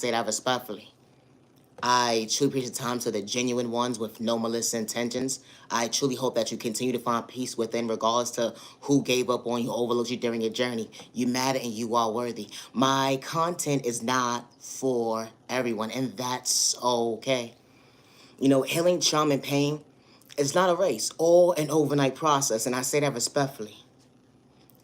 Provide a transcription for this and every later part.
say that respectfully. I truly appreciate the time to the genuine ones with no malicious intentions. I truly hope that you continue to find peace within, regardless to who gave up on you, overlooked you during your journey. You matter and you are worthy. My content is not for everyone, and that's okay. Healing trauma and pain is not a race or an overnight process, and I say that respectfully.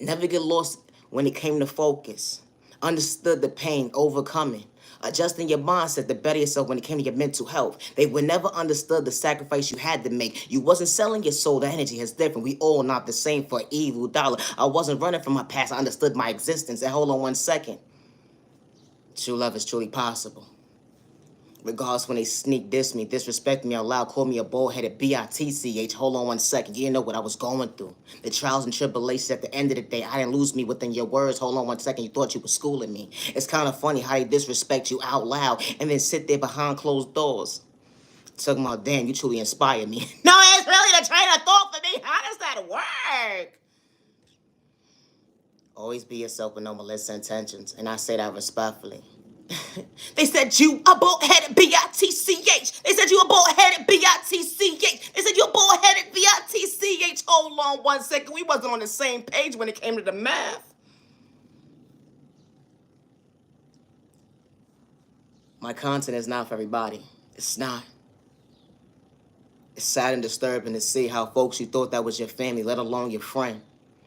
Never get lost when it came to focus. Understood the pain, overcoming. Adjusting your mindset to better yourself when it came to your mental health. They would never understood the sacrifice you had to make. You wasn't selling your soul. The energy is different. We all not the same for evil dollar. I wasn't running from my past. I understood my existence. And hold on one second. True love is truly possible. Regardless when they sneak diss me, disrespect me out loud, call me a bullheaded bitch. Hold on one second. You didn't know what I was going through. The trials and tribulations at the end of the day. I didn't lose me within your words. Hold on one second. You thought you were schooling me. It's kind of funny how they disrespect you out loud and then sit there behind closed doors. Talking about, damn, you truly inspired me. No, it's really the train of thought for me. How does that work? Always be yourself with no malicious intentions. And I say that respectfully. They said you a bull-headed bitch. They said you a bull-headed bitch. They said you a bull-headed bitch. Hold on one second. We wasn't on the same page when it came to the math. My content is not for everybody. It's not. It's sad and disturbing to see how folks you thought that was your family, let alone your friend,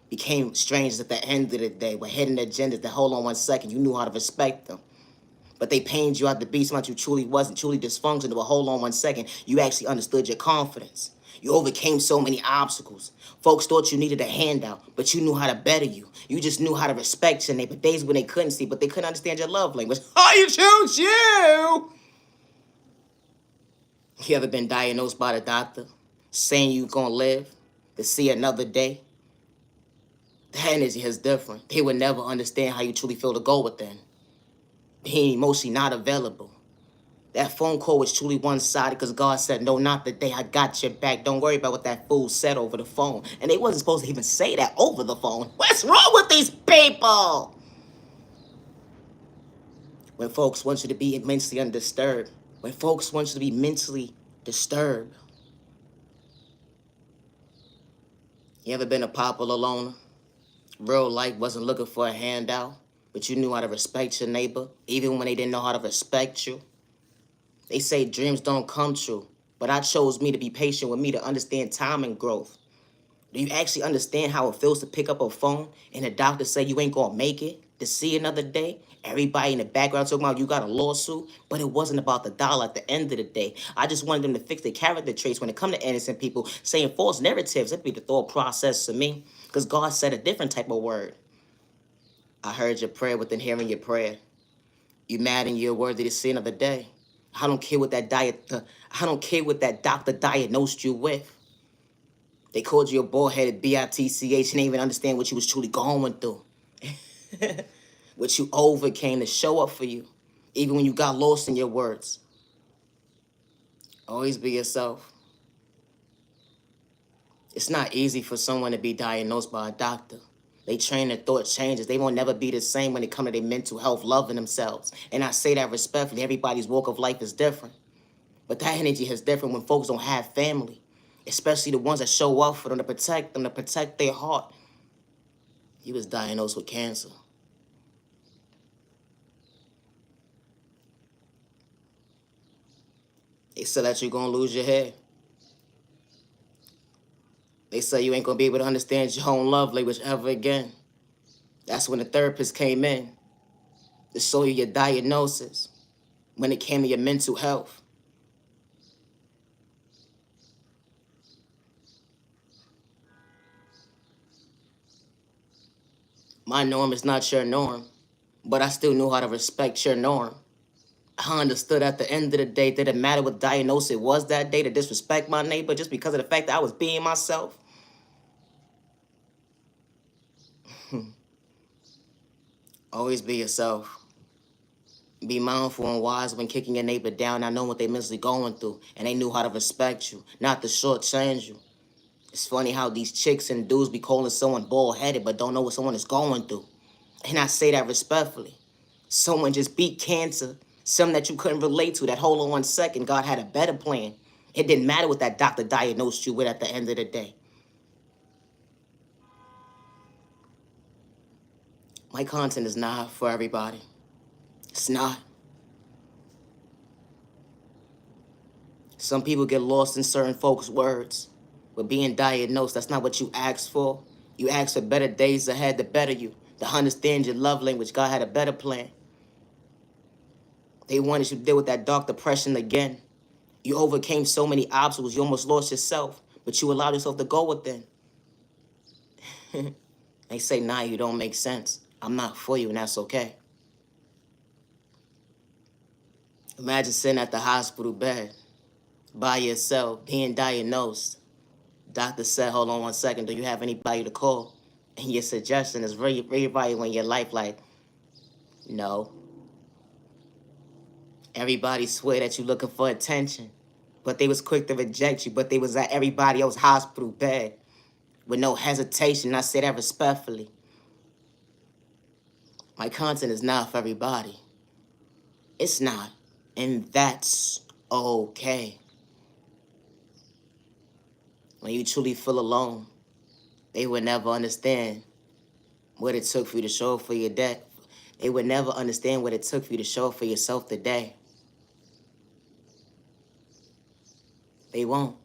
became strangers at the end of the day with hidden agendas that, hold on one second, you knew how to respect them. But they pained you out to be somebody you truly wasn't, truly dysfunctional. But hold on one second, you actually understood your confidence. You overcame so many obstacles. Folks thought you needed a handout, but you knew how to better you. You just knew how to respect your neighbor. Days when they couldn't see, but they couldn't understand your love language. Oh, you choose you! You ever been diagnosed by the doctor, saying you gonna live to see another day? The energy is different. They would never understand how you truly feel to go within. Being emotionally not available. That phone call was truly one-sided because God said, no, not today. I got your back. Don't worry about what that fool said over the phone. And they wasn't supposed to even say that over the phone. What's wrong with these people? When folks want you to be mentally undisturbed. When folks want you to be mentally disturbed. You ever been a popular loner? Real life wasn't looking for a handout, but you knew how to respect your neighbor, even when they didn't know how to respect you. They say dreams don't come true, but I chose me to be patient with me to understand time and growth. Do you actually understand how it feels to pick up a phone and the doctor say you ain't gonna make it to see another day? Everybody in the background talking about you got a lawsuit, but it wasn't about the dollar at the end of the day. I just wanted them to fix their character traits when it come to innocent people saying false narratives. That'd be the thought process to me, because God said a different type of word. I heard your prayer within hearing your prayer. You mad and you're worthy to see another day. I don't care what that I don't care what that doctor diagnosed you with. They called you a bullheaded bitch and didn't even understand what you was truly going through. What you overcame to show up for you, even when you got lost in your words. Always be yourself. It's not easy for someone to be diagnosed by a doctor. They train their thought changes. They won't never be the same when it comes to their mental health, loving themselves. And I say that respectfully. Everybody's walk of life is different. But that energy is different when folks don't have family, especially the ones that show up for them, to protect their heart. He was diagnosed with cancer. They said that you're gonna lose your hair. They say you ain't gonna be able to understand your own love language ever again. That's when the therapist came in to show you your diagnosis when it came to your mental health. My norm is not your norm, but I still knew how to respect your norm. I understood at the end of the day, didn't matter what diagnosis it was that day to disrespect my neighbor just because of the fact that I was being myself. Always be yourself. Be mindful and wise when kicking your neighbor down, not knowing what they mentally going through, and they knew how to respect you, not to shortchange you. It's funny how these chicks and dudes be calling someone bald-headed but don't know what someone is going through. And I say that respectfully. Someone just beat cancer. Some that you couldn't relate to, that hold on 1 second, God had a better plan. It didn't matter what that doctor diagnosed you with at the end of the day. My content is not for everybody. It's not. Some people get lost in certain folks' words. But being diagnosed, that's not what you asked for. You asked for better days ahead to better you, to understand your love language. God had a better plan. They wanted you to deal with that dark depression again. You overcame so many obstacles, you almost lost yourself, but you allowed yourself to go within. They say, nah, you don't make sense. I'm not for you, and that's okay. Imagine sitting at the hospital bed by yourself, being diagnosed. Doctor said, hold on 1 second, do you have anybody to call? And your suggestion is very, very valuable in your life, like, no. Everybody swear that you looking for attention, but they was quick to reject you, but they was at everybody else's hospital bed with no hesitation. I say that respectfully. My content is not for everybody. It's not, and that's okay. When you truly feel alone, they would never understand what it took for you to show up for your day. They would never understand what it took for you to show up for yourself today. They won't.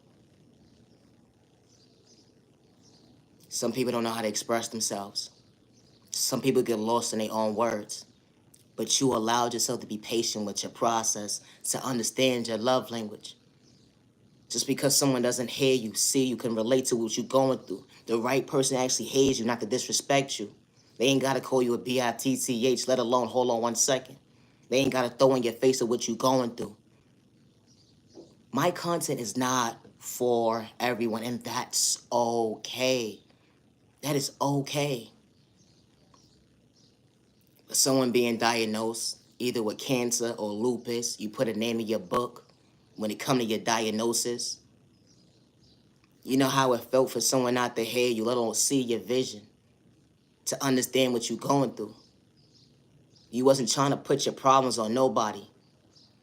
Some people don't know how to express themselves. Some people get lost in their own words. But you allowed yourself to be patient with your process, to understand your love language. Just because someone doesn't hear you, see you, can relate to what you're going through, the right person actually hears you, not to disrespect you. They ain't got to call you a bitch, let alone hold on 1 second. They ain't got to throw in your face of what you're going through. My content is not for everyone, and that's okay. That is okay. Someone being diagnosed either with cancer or lupus, you put a name in your book. When it comes to your diagnosis, you know how it felt for someone not to hear you, let alone see your vision, to understand what you're going through. You wasn't trying to put your problems on nobody,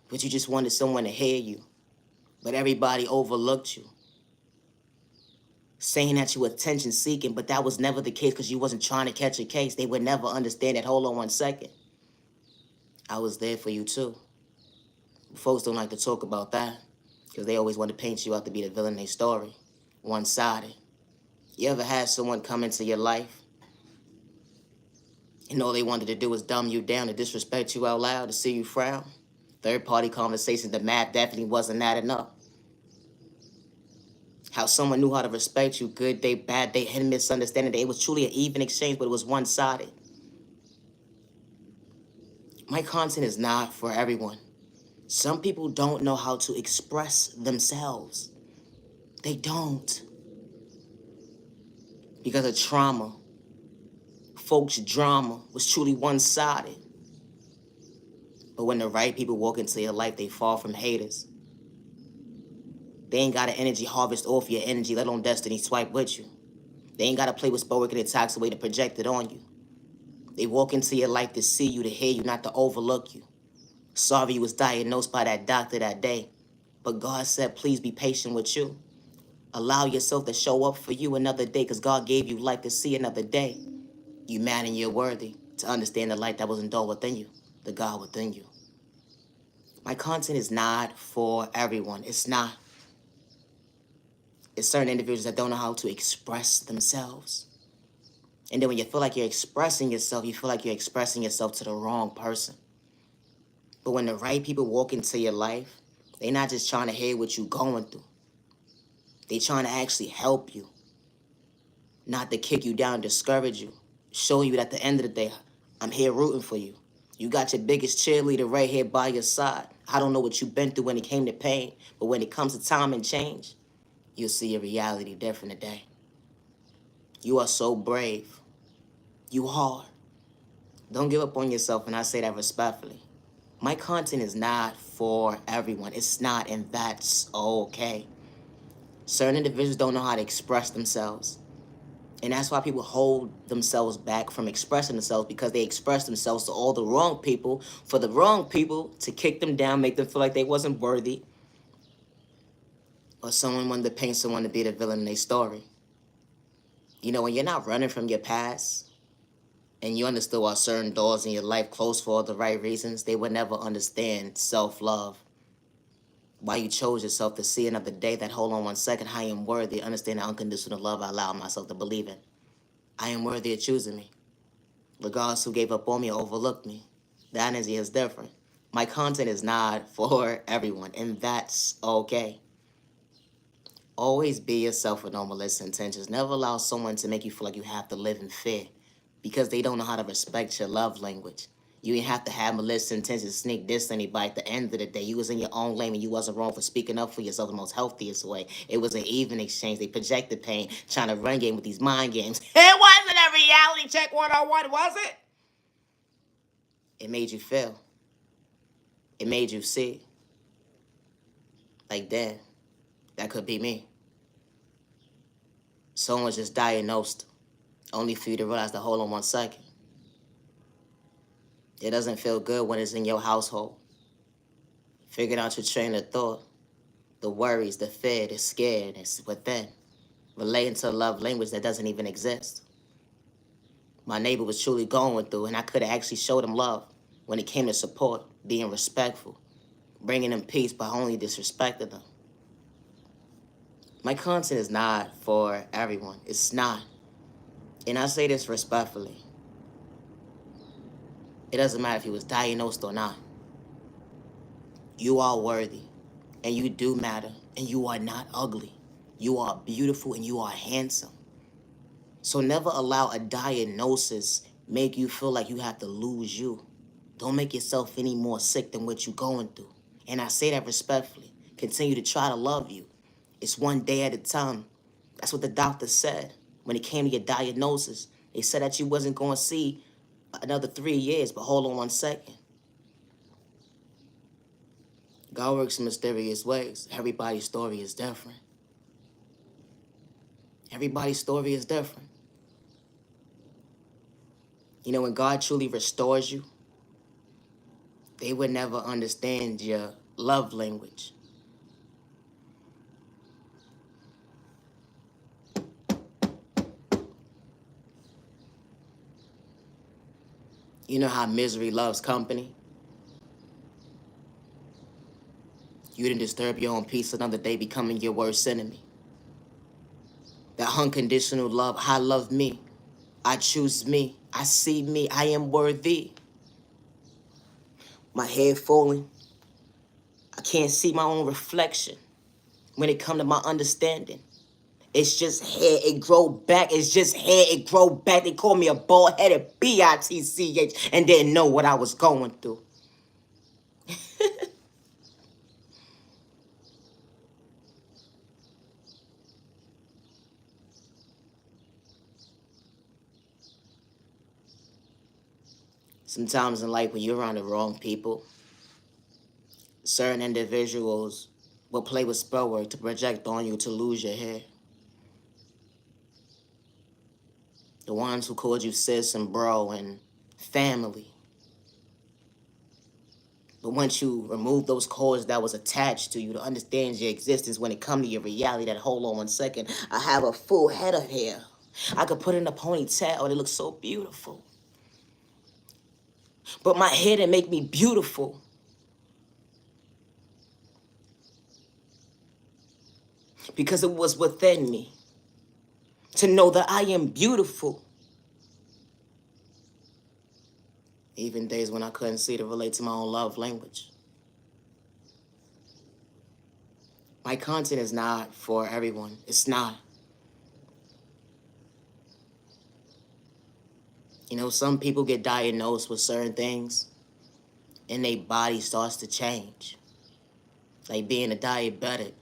but you just wanted someone to hear you. But everybody overlooked you, saying that you were attention seeking, but that was never the case because you wasn't trying to catch a case. They would never understand that. Hold on 1 second. I was there for you too. Folks don't like to talk about that because they always want to paint you out to be the villain in their story, one-sided. You ever had someone come into your life and all they wanted to do was dumb you down, to disrespect you out loud, to see you frown? Third-party conversations, the math definitely wasn't adding up. How someone knew how to respect you, good day, bad day, and misunderstanding. It was truly an even exchange, but it was one-sided. My content is not for everyone. Some people don't know how to express themselves. They don't. Because of trauma. Folks' drama was truly one-sided. But when the right people walk into your life, they fall from haters. They ain't got an energy harvest off your energy, let alone destiny swipe with you. They ain't got to play with spoke and attacks away to project it on you. They walk into your life to see you, to hear you, not to overlook you. Sorry you was diagnosed by that doctor that day, but God said, please be patient with you. Allow yourself to show up for you another day, because God gave you life to see another day. You man and you're worthy to understand the light that was endowed within you, the God within you. My content is not for everyone. It's not. It's certain individuals that don't know how to express themselves. And then when you feel like you're expressing yourself, you feel like you're expressing yourself to the wrong person. But when the right people walk into your life, they're not just trying to hear what you're going through. They're trying to actually help you, not to kick you down, discourage you, show you that at the end of the day, I'm here rooting for you. You got your biggest cheerleader right here by your side. I don't know what you've been through when it came to pain, but when it comes to time and change, you'll see your reality different today. You are so brave. You are. Don't give up on yourself, and I say that respectfully. My content is not for everyone. It's not, and that's okay. Certain individuals don't know how to express themselves. And that's why people hold themselves back from expressing themselves, because they express themselves to all the wrong people, for the wrong people to kick them down, make them feel like they wasn't worthy, or someone wanted to paint someone to be the villain in their story. You know, when you're not running from your past, and you understood why certain doors in your life closed for all the right reasons, they would never understand self-love. Why you chose yourself to see another day, that hold on one second, I am worthy, understand the unconditional love I allow myself to believe in. I am worthy of choosing me. Regardless who gave up on me or overlooked me. The energy is different. My content is not for everyone, and that's okay. Always be yourself with no malicious intentions. Never allow someone to make you feel like you have to live in fear, because they don't know how to respect your love language. You didn't have to have malicious intentions to sneak this to anybody. At the end of the day, you was in your own lane, and you wasn't wrong for speaking up for yourself the most healthiest way. It was an even exchange. They projected pain, trying to run game with these mind games. It wasn't a reality check 101, was it? It made you feel. It made you see. Like, damn, that could be me. Someone was just diagnosed, only for you to realize the hold on one second. It doesn't feel good when it's in your household. Figured out your train of thought. The worries, the fear, the scared, it's within. Relating to a love language that doesn't even exist. My neighbor was truly going through, and I could have actually showed him love when it came to support, being respectful, bringing him peace, but only disrespected them. My content is not for everyone. It's not. And I say this respectfully. It doesn't matter if he was diagnosed or not. You are worthy, and you do matter, and you are not ugly. You are beautiful, and you are handsome. So never allow a diagnosis make you feel like you have to lose you. Don't make yourself any more sick than what you're going through. And I say that respectfully. Continue to try to love you. It's one day at a time. That's what the doctor said when it came to your diagnosis. They said that you wasn't going to see another 3 years, but hold on one second. God works in mysterious ways. Everybody's story is different. Everybody's story is different. You know, when God truly restores you, they would never understand your love language. You know how misery loves company? You didn't disturb your own peace another day, becoming your worst enemy. That unconditional love, I love me. I choose me. I see me. I am worthy. My head falling. I can't see my own reflection when it come to my understanding. It's just hair, it grow back. It's just hair, it grow back. They call me a bald-headed bitch and didn't know what I was going through. Sometimes in life, when you're around the wrong people, certain individuals will play with spell work to project on you to lose your hair. The ones who called you sis and bro and family. But once you remove those cords that was attached to you to understand your existence, when it come to your reality, that hold on one second, I have a full head of hair. I could put in a ponytail and it looks so beautiful. But my hair didn't make me beautiful. Because it was within me to know that I am beautiful. Even days when I couldn't see to relate to my own love language. My content is not for everyone. It's not. You know, some people get diagnosed with certain things and their body starts to change. Like being a diabetic,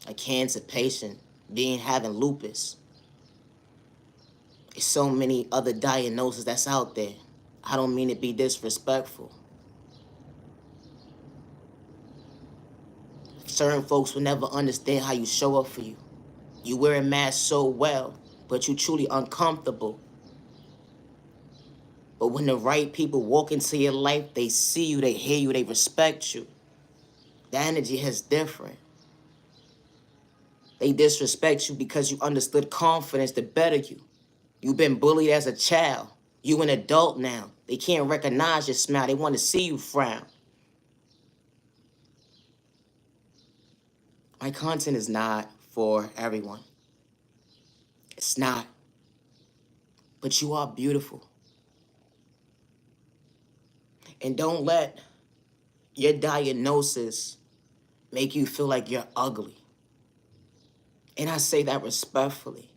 a cancer patient, having lupus. There's so many other diagnoses that's out there. I don't mean to be disrespectful. Certain folks will never understand how you show up for you. You wear a mask so well but you truly uncomfortable. But when the right people walk into your life, they see you, they hear you, they respect you. The energy is different. They disrespect you because you understood confidence to better you. You've been bullied as a child. You an adult now. They can't recognize your smile. They want to see you frown. My content is not for everyone. It's not. But you are beautiful. And don't let your diagnosis make you feel like you're ugly. And I say that respectfully.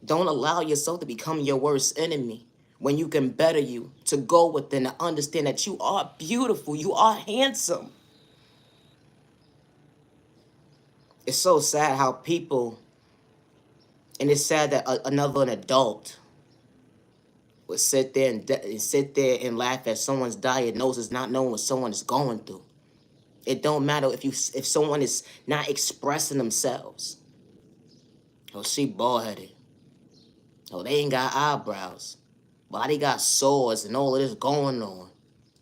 Don't allow yourself to become your worst enemy when you can better you, to go within and understand that you are beautiful, you are handsome. It's so sad how people, and it's sad that another an adult would sit there and laugh at someone's diagnosis, not knowing what someone is going through. It don't matter if someone is not expressing themselves. Oh, she bald-headed. Oh, they ain't got eyebrows. Why they got sores and all of this going on?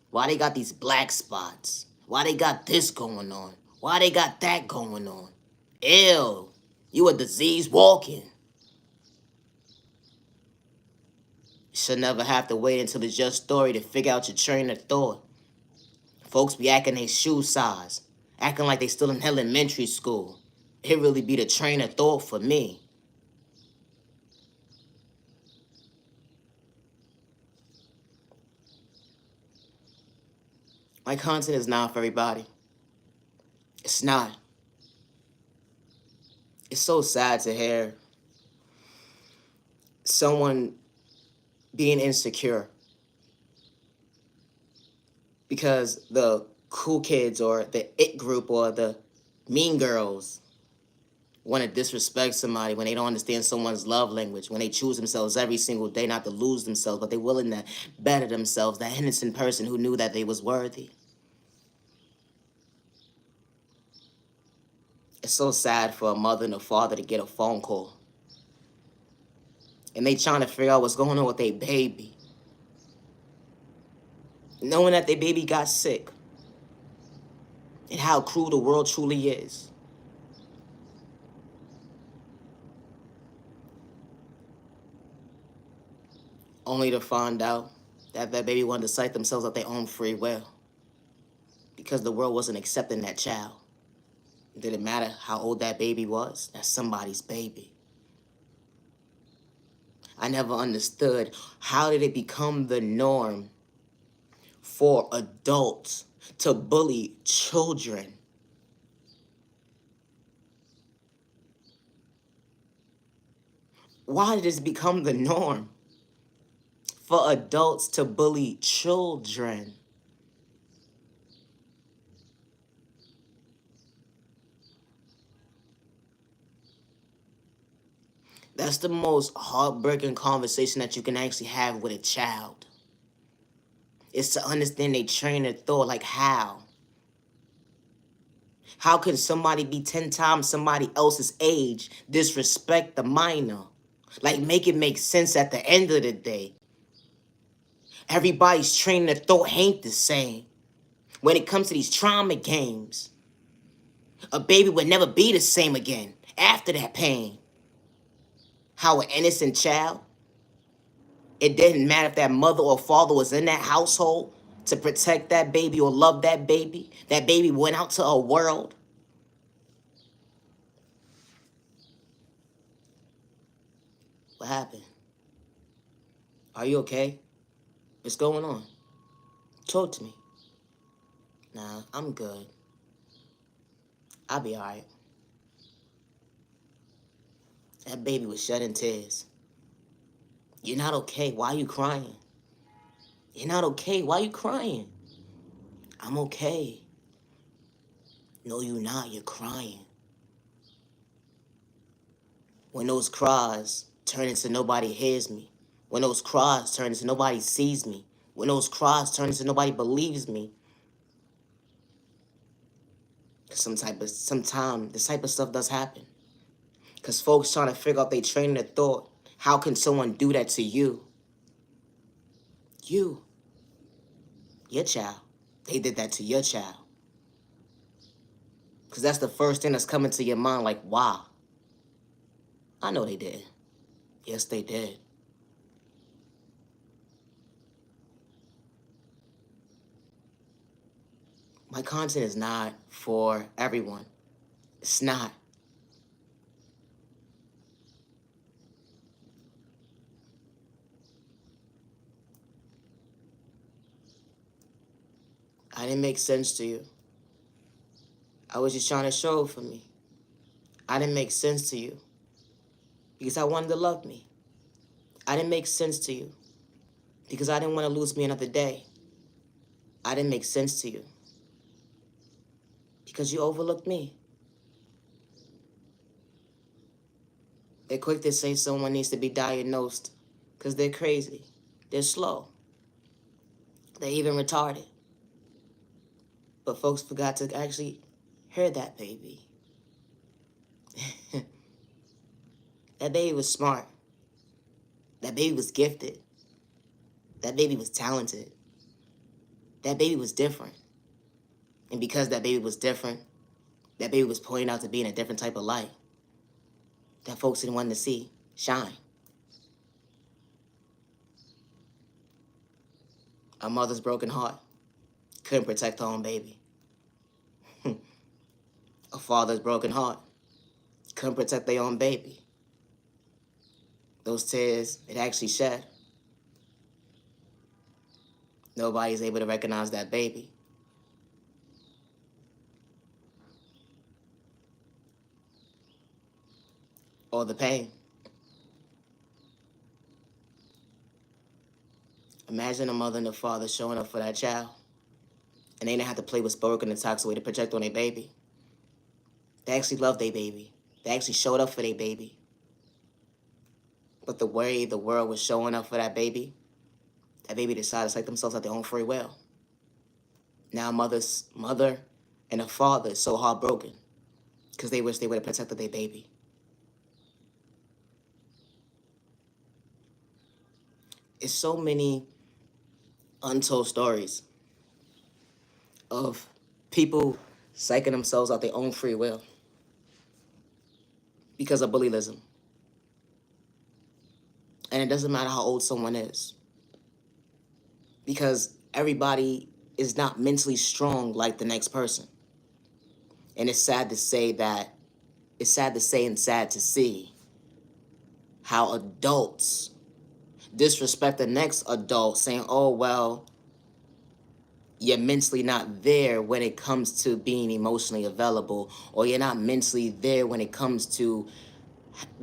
Why they got these black spots? Why they got this going on? Why they got that going on? Ew, you a disease walking. You should never have to wait until it's your story to figure out your train of thought. Folks be acting their shoe size, acting like they still in elementary school. It really be the train of thought for me. My content is not for everybody. It's not. It's so sad to hear someone being insecure because the cool kids or the it group or the mean girls want to disrespect somebody when they don't understand someone's love language, when they choose themselves every single day not to lose themselves, but they're willing to better themselves, that innocent person who knew that they was worthy. It's so sad for a mother and a father to get a phone call and they trying to figure out what's going on with their baby, knowing that their baby got sick and how cruel the world truly is. Only to find out that that baby wanted to cite themselves of their own free will because the world wasn't accepting that child. It didn't matter how old that baby was. That's somebody's baby. I never understood, how did it become the norm for adults to bully children? Why did it become the norm for adults to bully children? That's the most heartbreaking conversation that you can actually have with a child. It's to understand they train their thought, like how? How can somebody be 10 times somebody else's age, disrespect the minor? Like, make it make sense at the end of the day. Everybody's training their thought ain't the same. When it comes to these trauma games, a baby would never be the same again after that pain. How an innocent child, it didn't matter if that mother or father was in that household to protect that baby or love that baby. That baby went out to a world. What happened? Are you okay? What's going on? Talk to me. Nah, I'm good. I'll be alright. That baby was shedding tears. You're not okay. Why are you crying? You're not okay. Why are you crying? I'm okay. No, you're not. You're crying. When those cries turn into nobody hears me. When those cries turn into nobody sees me. When those cries turn into nobody believes me. Sometimes this type of stuff does happen. Because folks trying to figure out they training of thought. How can someone do that to you? You, your child. They did that to your child. Because that's the first thing that's coming to your mind, like, wow. I know they did. Yes, they did. My content is not for everyone. It's not. I didn't make sense to you. I was just trying to show it for me. I didn't make sense to you because I wanted to love me. I didn't make sense to you because I didn't want to lose me another day. I didn't make sense to you because you overlooked me. They're quick to say someone needs to be diagnosed because they're crazy. They're slow. They're even retarded. But folks forgot to actually hear that baby. That baby was smart. That baby was gifted. That baby was talented. That baby was different. And because that baby was different, that baby was pointing out to be in a different type of light that folks didn't want to see shine. A mother's broken heart couldn't protect her own baby. A father's broken heart couldn't protect their own baby. Those tears it actually shed. Nobody's able to recognize that baby. Or the pain. Imagine a mother and a father showing up for that child, and they didn't have to play with spoken and toxic way to project on their baby. They actually loved their baby. They actually showed up for their baby. But the way the world was showing up for that baby decided to take themselves at their own free will. Now mother and a father is so heartbroken because they wish they would have protected their baby. It's so many untold stories of people psyching themselves out their own free will because of bullyism. And it doesn't matter how old someone is, because everybody is not mentally strong like the next person. And it's sad to say and sad to see how adults disrespect the next adult, saying, oh, well, you're mentally not there when it comes to being emotionally available, or you're not mentally there when it comes to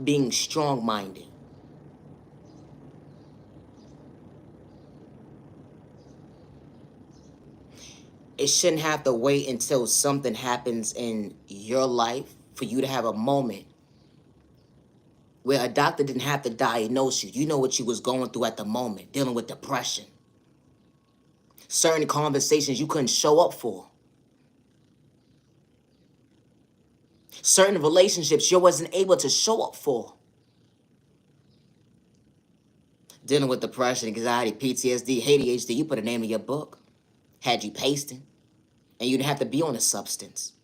being strong-minded. It shouldn't have to wait until something happens in your life for you to have a moment where a doctor didn't have to diagnose you. You know what you was going through at the moment, dealing with depression. Certain conversations you couldn't show up for. Certain relationships you wasn't able to show up for. Dealing with depression, anxiety, PTSD, ADHD, you put a name in your book. Had you pasting. And you didn't have to be on a substance.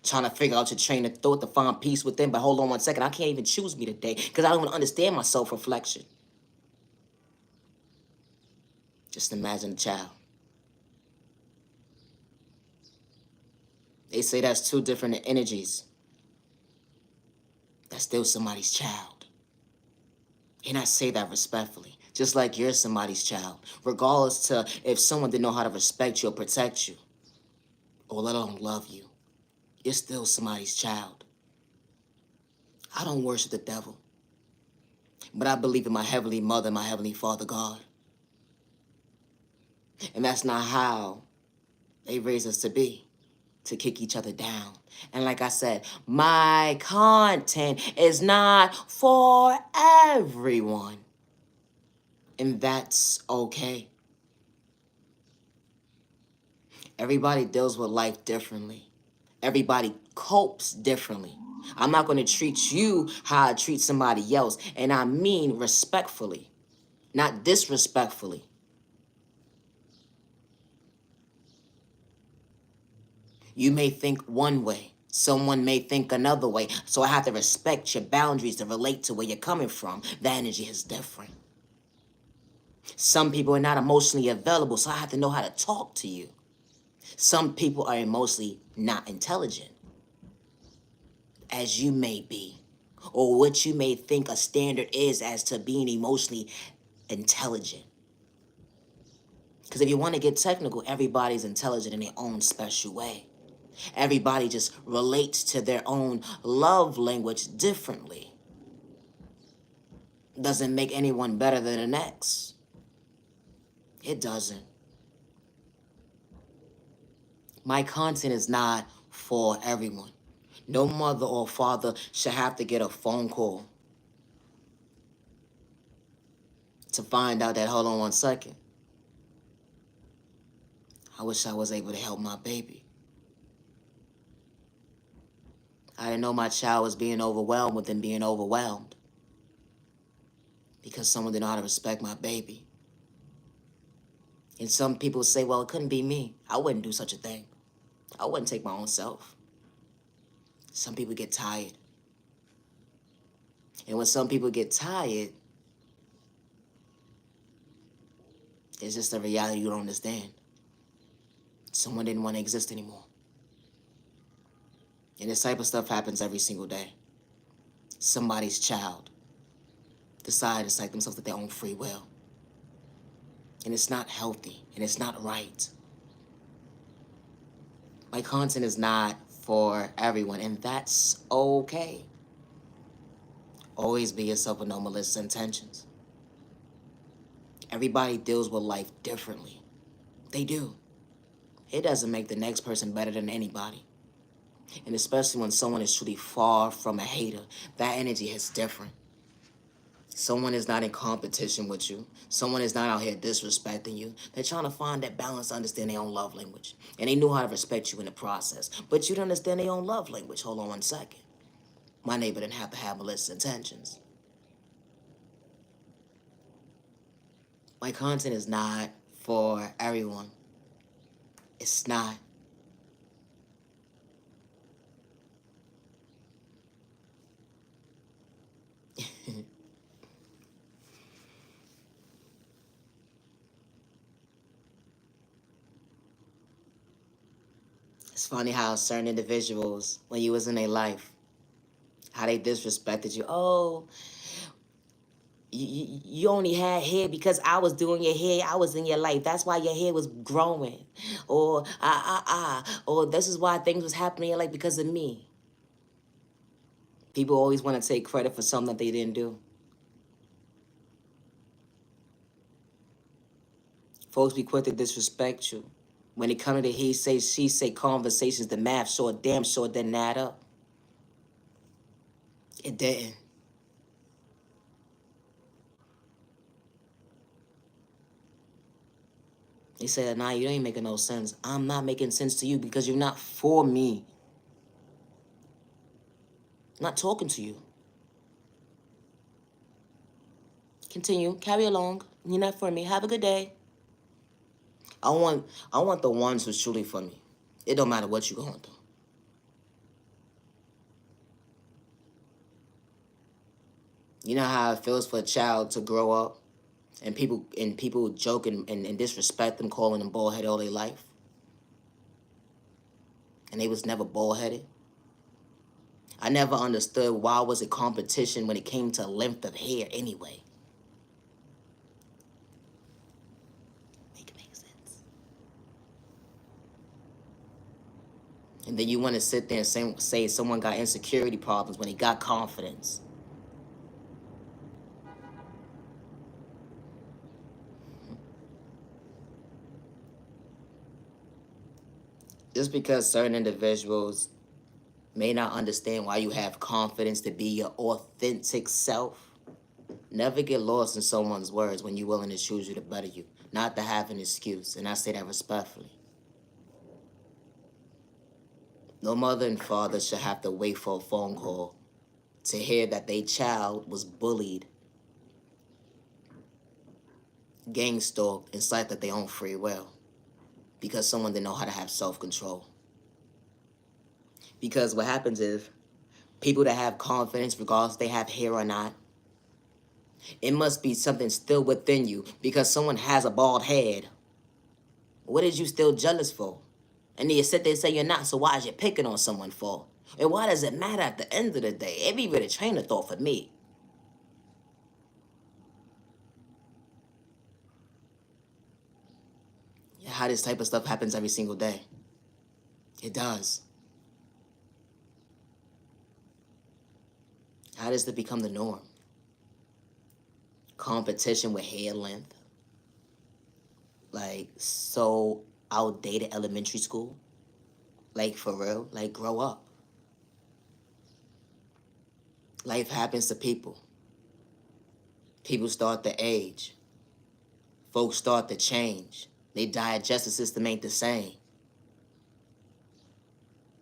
Trying to figure out your train of thought to find peace within. But hold on one second, I can't even choose me today because I don't even understand my self-reflection. Just imagine a child. They say that's two different energies. That's still somebody's child. And I say that respectfully. Just like you're somebody's child. Regardless to if someone didn't know how to respect you or protect you, or let alone love you, you're still somebody's child. I don't worship the devil, but I believe in my heavenly mother, my heavenly father, God. And that's not how they raised us to be, to kick each other down. And like I said, my content is not for everyone. And that's okay. Everybody deals with life differently. Everybody copes differently. I'm not going to treat you how I treat somebody else. And I mean respectfully, not disrespectfully. You may think one way. Someone may think another way. So I have to respect your boundaries to relate to where you're coming from. The energy is different. Some people are not emotionally available, so I have to know how to talk to you. Some people are emotionally not intelligent, as you may be, or what you may think a standard is as to being emotionally intelligent. Because if you want to get technical, everybody's intelligent in their own special way. Everybody just relates to their own love language differently. Doesn't make anyone better than the next. It doesn't. My content is not for everyone. No mother or father should have to get a phone call to find out that, hold on one second, I wish I was able to help my baby. I didn't know my child was being overwhelmed with them being overwhelmed because someone didn't know how to respect my baby. And some people say, well, it couldn't be me. I wouldn't do such a thing. I wouldn't take my own self. Some people get tired. And when some people get tired, it's just a reality you don't understand. Someone didn't want to exist anymore. And this type of stuff happens every single day. Somebody's child decided to psych themselves at their own free will. And it's not healthy, and it's not right. My content is not for everyone, and that's okay. Always be yourself with no malicious intentions. Everybody deals with life differently. They do. It doesn't make the next person better than anybody. And especially when someone is truly far from a hater, that energy is different. Someone is not in competition with you. Someone is not out here disrespecting you. They're trying to find that balance to understand their own love language. And they knew how to respect you in the process. But you don't understand their own love language. Hold on one second. My neighbor didn't have to have malicious intentions. My content is not for everyone. It's not. It's funny how certain individuals, when you was in their life, how they disrespected you. Oh, you only had hair because I was doing your hair. I was in your life. That's why your hair was growing. Or, Or this is why things was happening in your life because of me. People always want to take credit for something that they didn't do. Folks be quick to disrespect you. When it comes to the he say, she say conversations, the math sure damn sure didn't add up. It didn't. They said, nah, you ain't making no sense. I'm not making sense to you because you're not for me. I'm not talking to you. Continue, carry along. You're not for me. Have a good day. I want the ones who's truly for me. It don't matter what you're going through. You know how it feels for a child to grow up and people joke and disrespect them, calling them bald headed all their life. And they was never bald headed. I never understood why was it competition when it came to length of hair anyway. Make sense. And then you want to sit there and say someone got insecurity problems when he got confidence. Just because certain individuals may not understand why you have confidence to be your authentic self, never get lost in someone's words when you're willing to choose you to better you, not to have an excuse. And I say that respectfully. No mother and father should have to wait for a phone call to hear that their child was bullied, gang stalked, and slighted at their own free will because someone didn't know how to have self-control. Because what happens is people that have confidence, regardless if they have hair or not, it must be something still within you because someone has a bald head. What is you still jealous for? And then you sit there and say you're not, so why is you picking on someone for? And why does it matter at the end of the day? It be really a train of thought for me. How this type of stuff happens every single day. It does. How does it become the norm? Competition with hair length. Like, so outdated elementary school. Like, for real. Like, grow up. Life happens to people. People start to age. Folks start to change. Their digestive system ain't the same.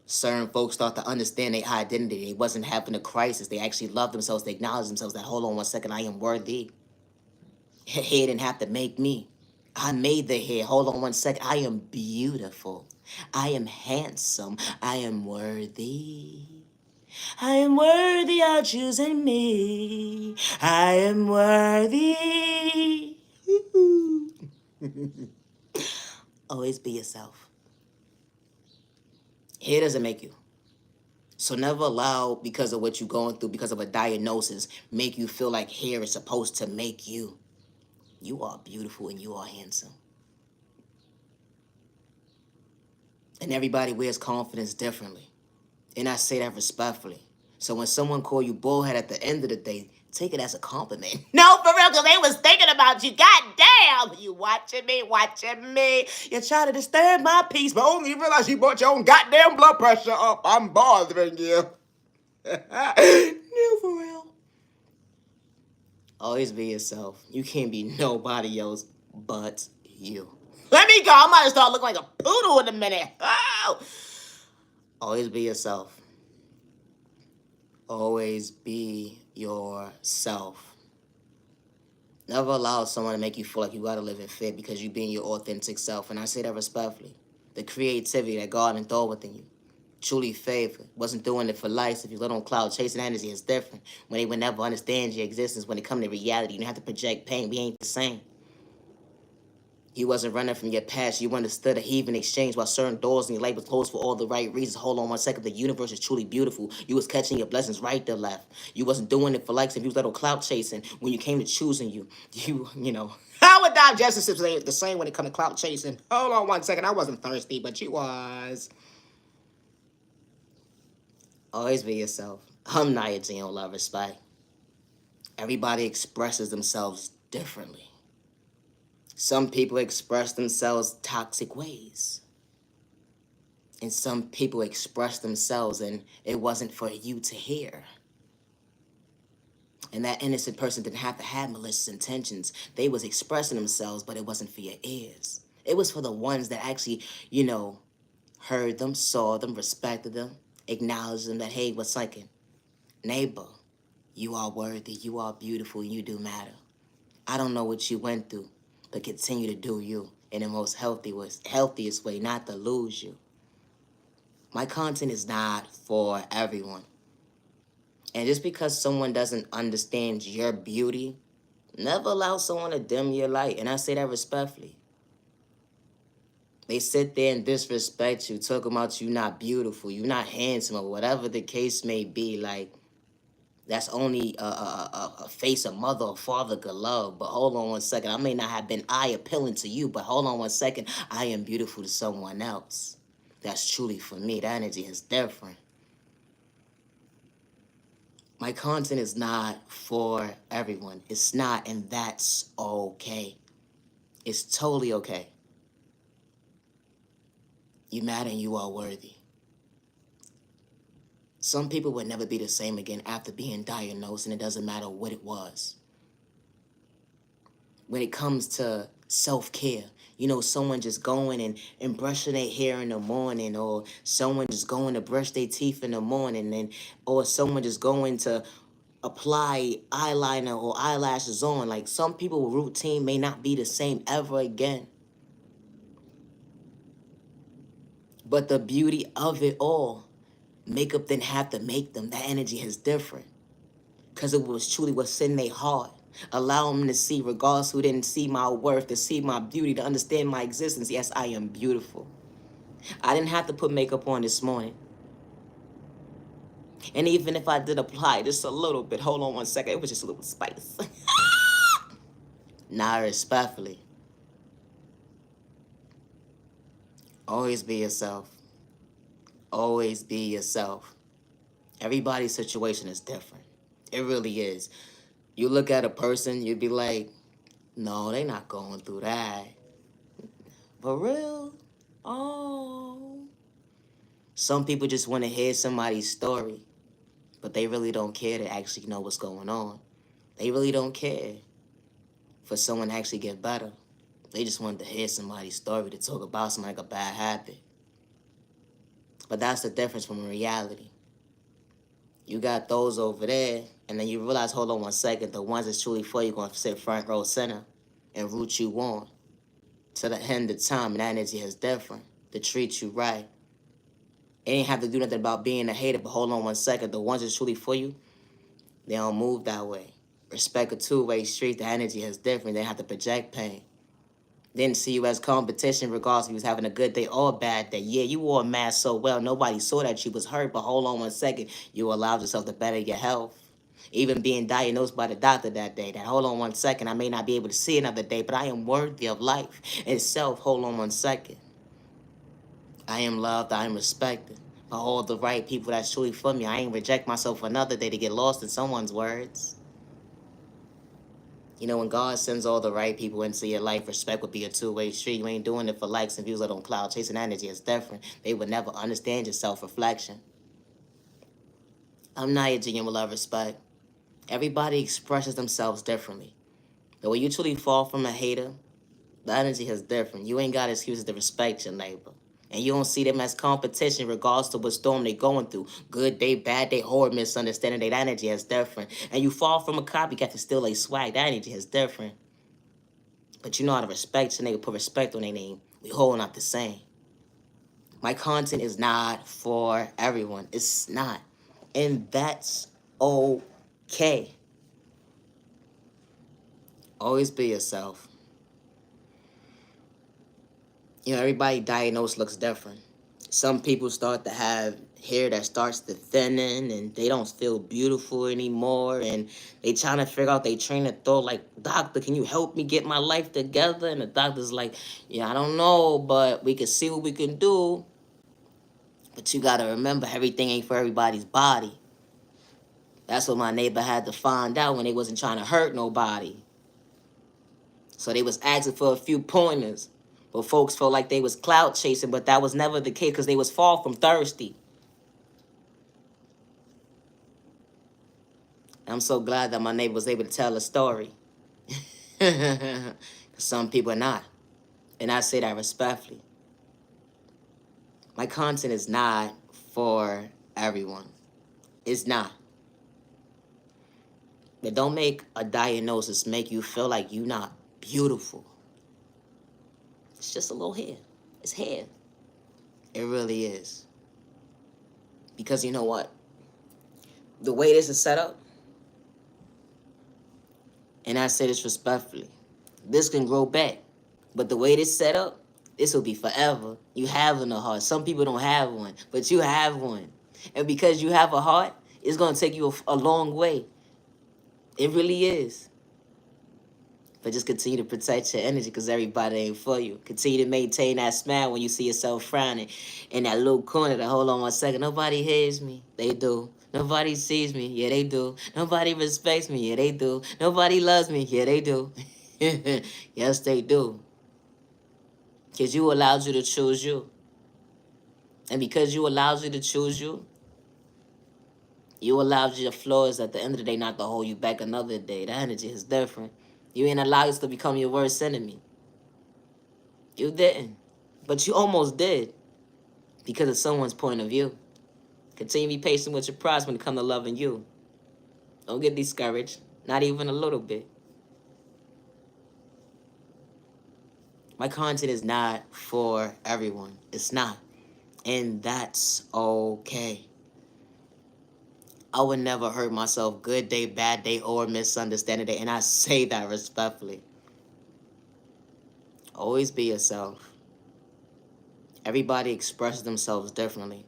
Certain folks start to understand their identity. They wasn't having a crisis. They actually love themselves. They acknowledge themselves that, hold on one second, I am worthy. Hair didn't have to make me. I made the hair. Hold on one second. I am beautiful. I am handsome. I am worthy. I am worthy of choosing me. I am worthy. Always be yourself. Hair doesn't make you. So never allow, because of what you're going through, because of a diagnosis, make you feel like hair is supposed to make you. You are beautiful and you are handsome. And everybody wears confidence differently. And I say that respectfully. So when someone call you bullhead at the end of the day, take it as a compliment. No, for real, because they was thinking about you. God damn, you watching me, watching me. You're trying to disturb my peace, but only you realize you brought your own goddamn blood pressure up. I'm bothering you. No, for real. Always be yourself. You can't be nobody else but you. Let me go. I might start looking like a poodle in a minute. Oh. Always be yourself. Always be yourself. Never allow someone to make you feel like you gotta live in fear because you being your authentic self. And I say that respectfully. The creativity that God installed within you. Truly favored. Wasn't doing it for likes. If you let on cloud chasing energy, it's different. When they would never understand your existence, when it come to reality, you don't have to project pain. We ain't the same. You wasn't running from your past. You understood a heathen exchange while certain doors in your life was closed for all the right reasons. Hold on one second. The universe is truly beautiful. You was catching your blessings right to left. You wasn't doing it for likes. If you was little clout chasing, when you came to choosing you know. How would digestive system say the same when it come to clout chasing? Hold on one second. I wasn't thirsty, but you was. Always be yourself. I'm Nia Gino, love, respect. Everybody expresses themselves differently. Some people express themselves toxic ways. And some people express themselves and it wasn't for you to hear. And that innocent person didn't have to have malicious intentions. They was expressing themselves, but it wasn't for your ears. It was for the ones that actually, heard them, saw them, respected them, acknowledged them that, hey, what's like it? Neighbor, you are worthy, you are beautiful, and you do matter. I don't know what you went through, but continue to do you in the most healthiest way, not to lose you. My content is not for everyone. And just because someone doesn't understand your beauty, never allow someone to dim your light. And I say that respectfully. They sit there and disrespect you, talking about you not beautiful, you not handsome, or whatever the case may be. Like, that's only a face a mother or father could love. But hold on one second. I may not have been eye appealing to you, but hold on one second. I am beautiful to someone else. That's truly for me. That energy is different. My content is not for everyone. It's not, and that's okay. It's totally okay. You matter and you are worthy. Some people would never be the same again after being diagnosed, and it doesn't matter what it was. When it comes to Self-care. You know, someone just going and brushing their hair in the morning, or someone just going to brush their teeth in the morning, and or someone just going to apply eyeliner or eyelashes on. Like, some people's routine may not be the same ever again. But the beauty of it all, makeup didn't have to make them. That energy is different. Because it was truly what's in their heart. Allow them to see, regardless who didn't see my worth, to see my beauty, to understand my existence. Yes, I am beautiful. I didn't have to put makeup on this morning. And even if I did apply just a little bit, hold on one second, it was just a little spice. Nah, respectfully. Always be yourself. Always be yourself. Everybody's situation is different. It really is. You look at a person, you'd be like, no, they not going through that. For real? Oh. Some people just want to hear somebody's story, but they really don't care to actually know what's going on. They really don't care for someone to actually get better. They just want to hear somebody's story, to talk about something like a bad habit. But that's the difference from reality. You got those over there, and then you realize, hold on one second, the ones that's truly for you going to sit front row center and root you on to the end of time, and that energy is different, to treat you right. It ain't have to do nothing about being a hater, but hold on one second, the ones that's truly for you, they don't move that way. Respect a two-way street, the energy is different. They have to project pain. They didn't see you as competition, regardless if you was having a good day or a bad day. Yeah, you wore a mask so well, nobody saw that you was hurt, but hold on one second, you allowed yourself to better your health. Even being diagnosed by the doctor that day, that hold on one second, I may not be able to see another day, but I am worthy of life itself. Hold on one second. I am loved, I am respected by all the right people that's truly for me. I ain't reject myself for another day to get lost in someone's words. You know, when God sends all the right people into your life, respect would be a two-way street. You ain't doing it for likes and views or on cloud chasing energy. It's different. They would never understand your self-reflection. I'm not your genuine love respect. Everybody expresses themselves differently. The way you truly fall from a hater, the energy is different. You ain't got excuses to respect your neighbor. And you don't see them as competition regardless to what storm they going through. Good day, bad day, horror, misunderstanding. That energy is different. And you fall from a copycat to still a swag. That energy is different. But you know how to respect your nigga, put respect on their name. We holding up the same. My content is not for everyone. It's not. And that's okay. Always be yourself. You know, everybody diagnosed looks different. Some people start to have hair that starts to thinning and they don't feel beautiful anymore, and they trying to figure out their train of thought, like, doctor, can you help me get my life together? And the doctor's like, yeah, I don't know, but we can see what we can do. But you gotta remember, everything ain't for everybody's body. That's what my neighbor had to find out when they wasn't trying to hurt nobody. So they was asking for a few pointers. But folks felt like they was clout chasing, but that was never the case because they was far from thirsty. I'm so glad that my neighbor was able to tell a story. Some people are not. And I say that respectfully. My content is not for everyone. It's not. But don't make a diagnosis make you feel like you're not beautiful. It's just a little hair. It's hair. It really is. Because you know what? The way this is set up, and I say this respectfully, this can grow back. But the way this is set up, this will be forever. You having a heart. Some people don't have one, but you have one. And because you have a heart, it's going to take you a long way. It really is. But just continue to protect your energy because everybody ain't for you. Continue to maintain that smile when you see yourself frowning in that little corner. To hold on one second. Nobody hears me. They do. Nobody sees me. Yeah, they do. Nobody respects me. Yeah, they do. Nobody loves me. Yeah, they do. Yes, they do. Because you allowed you to choose you. And because you allowed you to choose you, you allowed your flaws at the end of the day not to hold you back another day. The energy is different. You ain't allowed us to become your worst enemy. You didn't. But you almost did because of someone's point of view. Continue to be patient with your process when it comes to loving you. Don't get discouraged. Not even a little bit. My content is not for everyone. It's not. And that's okay. I would never hurt myself, good day, bad day, or misunderstanding day. And I say that respectfully. Always be yourself. Everybody expresses themselves differently,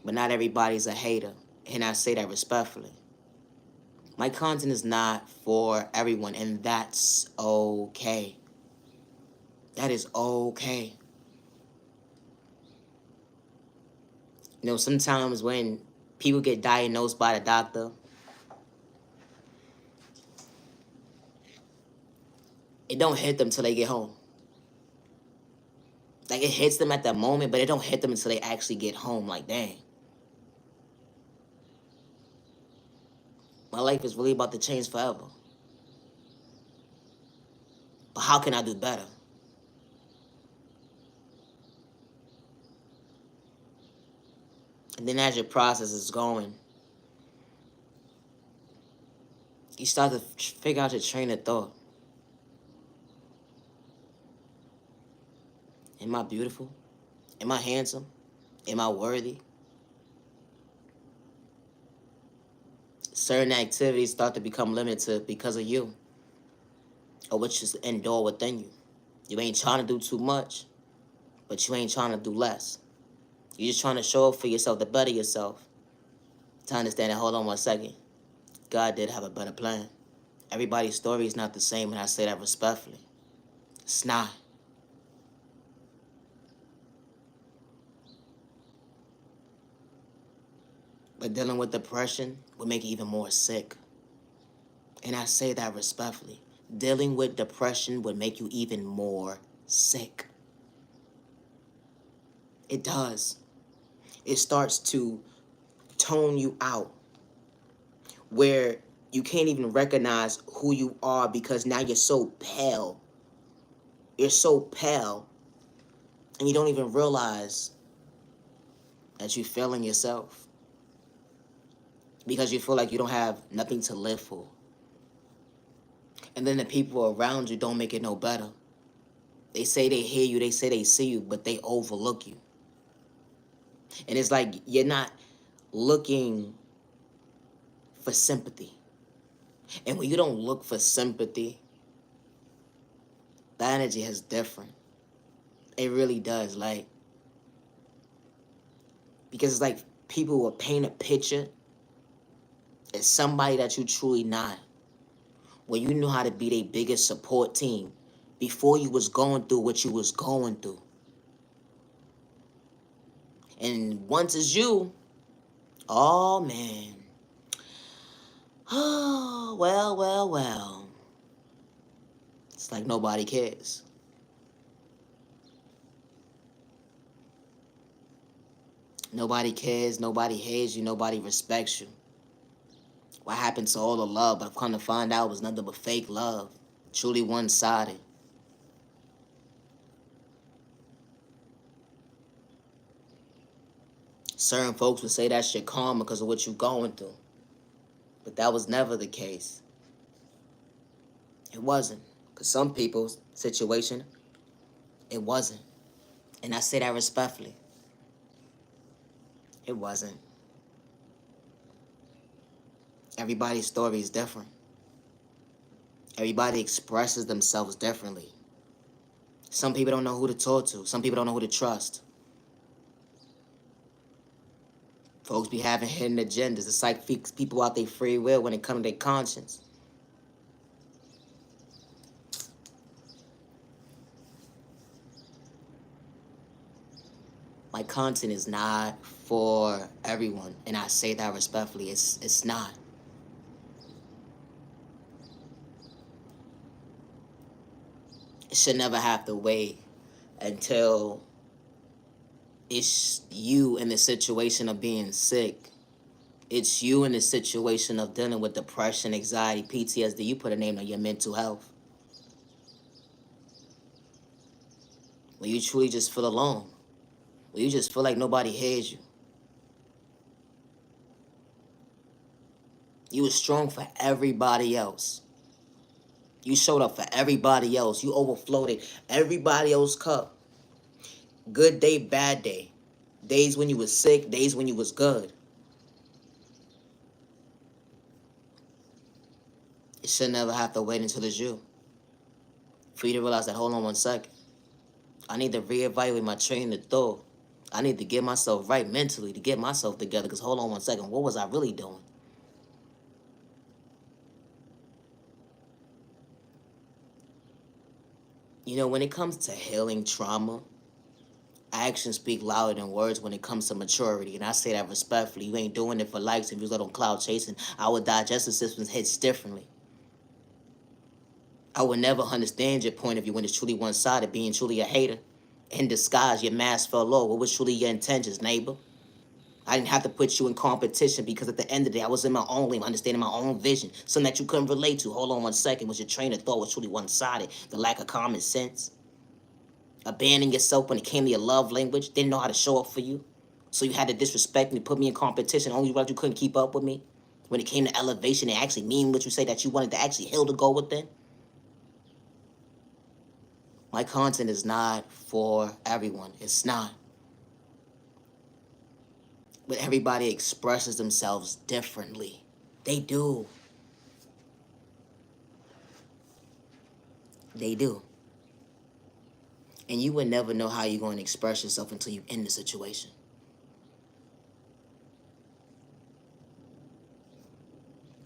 but not everybody's a hater. And I say that respectfully. My content is not for everyone, and that's okay. That is okay. You know, sometimes when people get diagnosed by the doctor, it don't hit them till they get home. Like, it hits them at that moment, but it don't hit them until they actually get home. Like, dang. My life is really about to change forever. But how can I do better? And then as your process is going, you start to figure out your train of thought. Am I beautiful? Am I handsome? Am I worthy? Certain activities start to become limited because of you, or what you endure within you. You ain't trying to do too much, but you ain't trying to do less. You're just trying to show up for yourself, to better yourself. To understand that, hold on 1 second. God did have a better plan. Everybody's story is not the same, and I say that respectfully. It's not. But dealing with depression would make you even more sick. And I say that respectfully. Dealing with depression would make you even more sick. It does. It starts to tone you out, where you can't even recognize who you are because now you're so pale. You're so pale, and you don't even realize that you're failing yourself because you feel like you don't have nothing to live for. And then the people around you don't make it no better. They say they hear you, they say they see you, but they overlook you. And it's like you're not looking for sympathy. And when you don't look for sympathy, the energy is different. It really does. Like, because it's like people will paint a picture as somebody that you truly not. When you knew how to be their biggest support team before you was going through what you was going through. And once it's you, oh man. Oh, well. It's like nobody cares. Nobody cares, nobody hates you, nobody respects you. What happened to all the love? But I've come to find out it was nothing but fake love. Truly one-sided. Certain folks would say that's your karma because of what you're going through. But that was never the case. It wasn't. Because some people's situation, it wasn't. And I say that respectfully. It wasn't. Everybody's story is different. Everybody expresses themselves differently. Some people don't know who to talk to. Some people don't know who to trust. Folks be having hidden agendas. It's like people out their free will when it comes to their conscience. My content is not for everyone, and I say that respectfully. It's not. It should never have to wait until it's you in the situation of being sick. It's you in the situation of dealing with depression, anxiety, PTSD. You put a name on your mental health. When you truly just feel alone. When you just feel like nobody hears you. You was strong for everybody else. You showed up for everybody else. You overflowed everybody else's cup. Good day, bad day. Days when you was sick, days when you was good. You should never have to wait until it's you. For you to realize that, hold on 1 second. I need to reevaluate my train of thought. I need to get myself right mentally to get myself together. Because hold on 1 second, what was I really doing? You know, when it comes to healing trauma, actions speak louder than words when it comes to maturity. And I say that respectfully. You ain't doing it for likes and views on cloud chasing. Our digestive system hits differently. I would never understand your point of view when it's truly one-sided, being truly a hater. In disguise, your mask fell low. What was truly your intentions, neighbor? I didn't have to put you in competition because at the end of the day, I was in my own lane, understanding my own vision, something that you couldn't relate to. Hold on 1 second. Was your train of thought was truly one-sided? The lack of common sense? Abandoning yourself when it came to your love language? Didn't know how to show up for you? So you had to disrespect me, put me in competition, only because you couldn't keep up with me? When it came to elevation and actually mean what you say that you wanted to actually heal to go within? My content is not for everyone. It's not. But everybody expresses themselves differently. They do. They do. And you would never know how you're going to express yourself until you're in the situation.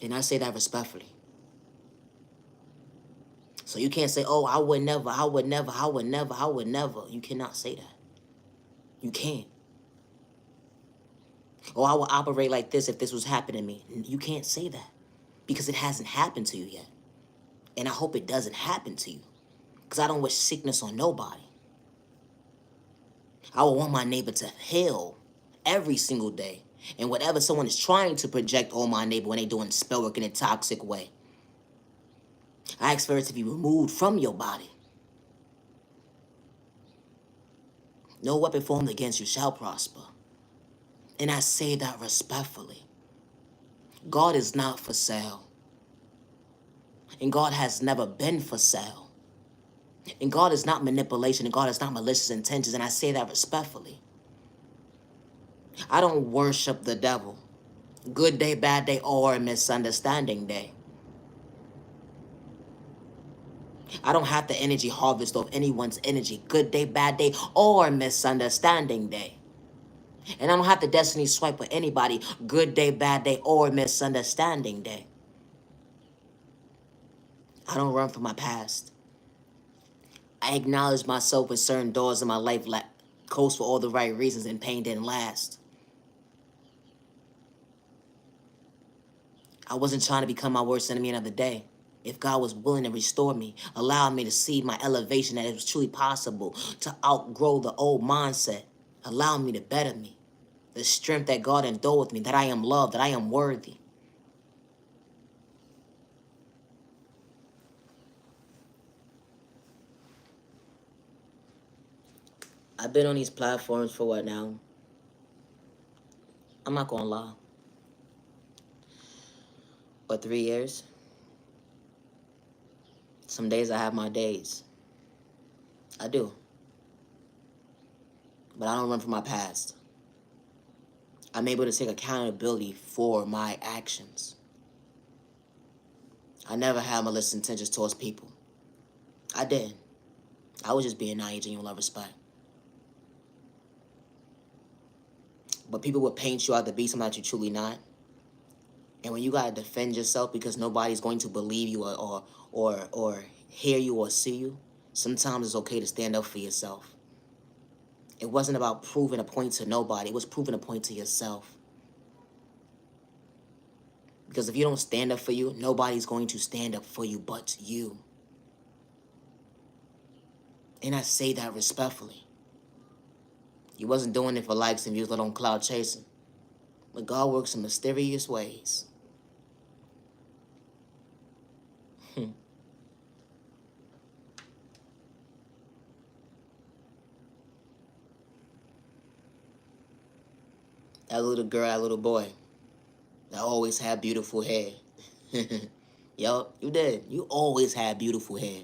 And I say that respectfully. So you can't say, oh, I would never, I would never, I would never, I would never. You cannot say that. You can't. Oh, I would operate like this if this was happening to me. You can't say that because it hasn't happened to you yet. And I hope it doesn't happen to you because I don't wish sickness on nobody. I would want my neighbor to heal every single day. And whatever someone is trying to project on my neighbor when they're doing spell work in a toxic way, I ask for it to be removed from your body. No weapon formed against you shall prosper. And I say that respectfully. God is not for sale. And God has never been for sale. And God is not manipulation. And God is not malicious intentions. And I say that respectfully. I don't worship the devil. Good day, bad day, or misunderstanding day. I don't have the energy harvest of anyone's energy. Good day, bad day, or misunderstanding day. And I don't have the destiny swipe with anybody. Good day, bad day, or misunderstanding day. I don't run from my past. I acknowledge myself with certain doors in my life closed for all the right reasons and pain didn't last. I wasn't trying to become my worst enemy another day. If God was willing to restore me, allow me to see my elevation, that it was truly possible to outgrow the old mindset, allow me to better me, the strength that God endowed with me, that I am loved, that I am worthy. I've been on these platforms for what now? I'm not gonna lie. But 3 years? Some days I have my days. I do. But I don't run from my past. I'm able to take accountability for my actions. I never had malicious intentions towards people. I didn't. I was just being naive and you love respect. But people would paint you out to be something that you're truly not. And when you gotta defend yourself because nobody's going to believe you or hear you or see you, sometimes it's okay to stand up for yourself. It wasn't about proving a point to nobody. It was proving a point to yourself. Because if you don't stand up for you, nobody's going to stand up for you but you. And I say that respectfully. You wasn't doing it for likes and views, let alone cloud chasing. But God works in mysterious ways. That little girl, that little boy, that always had beautiful hair. Yo, you did. You always had beautiful hair.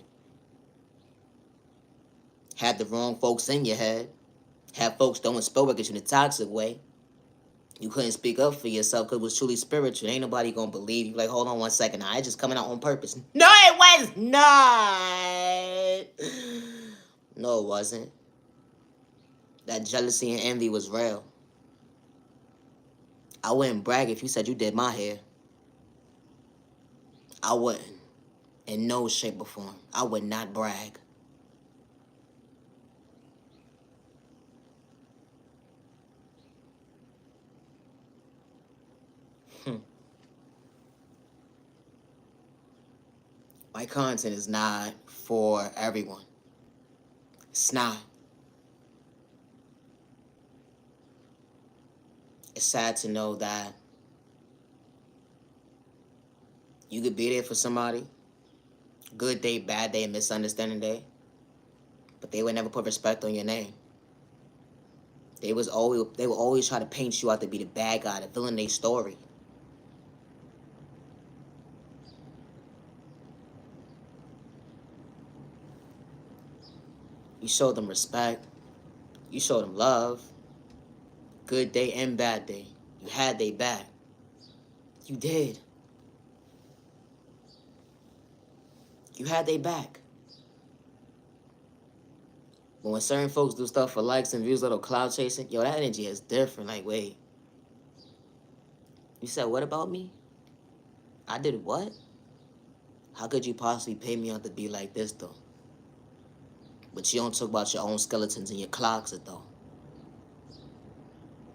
Had the wrong folks in your head. Had folks throwing spell work at you in a toxic way. You couldn't speak up for yourself because it was truly spiritual. Ain't nobody gonna believe you. Like, hold on one second. I just coming out on purpose. No, it was not. No, it wasn't. That jealousy and envy was real. I wouldn't brag if you said you did my hair. I wouldn't. In no shape or form. I would not brag. My content is not for everyone. It's not. It's sad to know that you could be there for somebody, good day, bad day, misunderstanding day, but they would never put respect on your name. They will always try to paint you out to be the bad guy, the villain their story. You showed them respect. You showed them love. Good day and bad day. You had their back. You did. You had their back. But when certain folks do stuff for likes and views, little cloud chasing, yo, that energy is different. Like, wait. You said what about me? I did what? How could you possibly pay me out to be like this, though? But you don't talk about your own skeletons in your closet, though.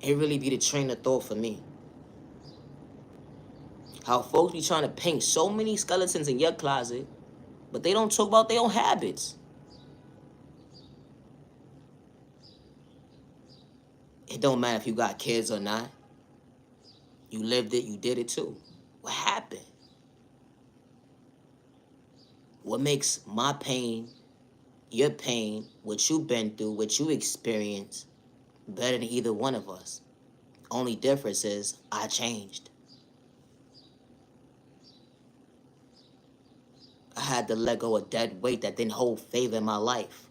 It really be the train of thought for me. How folks be trying to paint so many skeletons in your closet, but they don't talk about their own habits. It don't matter if you got kids or not. You lived it, you did it too. What happened? What makes my pain, your pain, what you've been through, what you experienced, better than either one of us? Only difference is I changed. I had to let go of dead weight that didn't hold favor in my life.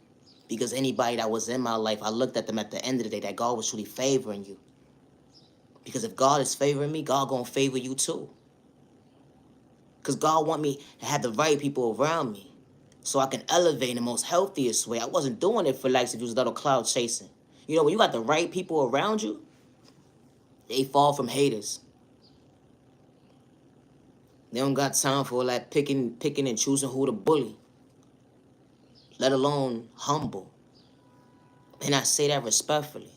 Because anybody that was in my life, I looked at them at the end of the day that God was truly favoring you. Because if God is favoring me, God gonna favor you too. Because God want me to have the right people around me so I can elevate in the most healthiest way. I wasn't doing it for likes if you was little cloud chasing. You know, when you got the right people around you, they fall from haters. They don't got time for all that picking and choosing who to bully, let alone humble. And I say that respectfully.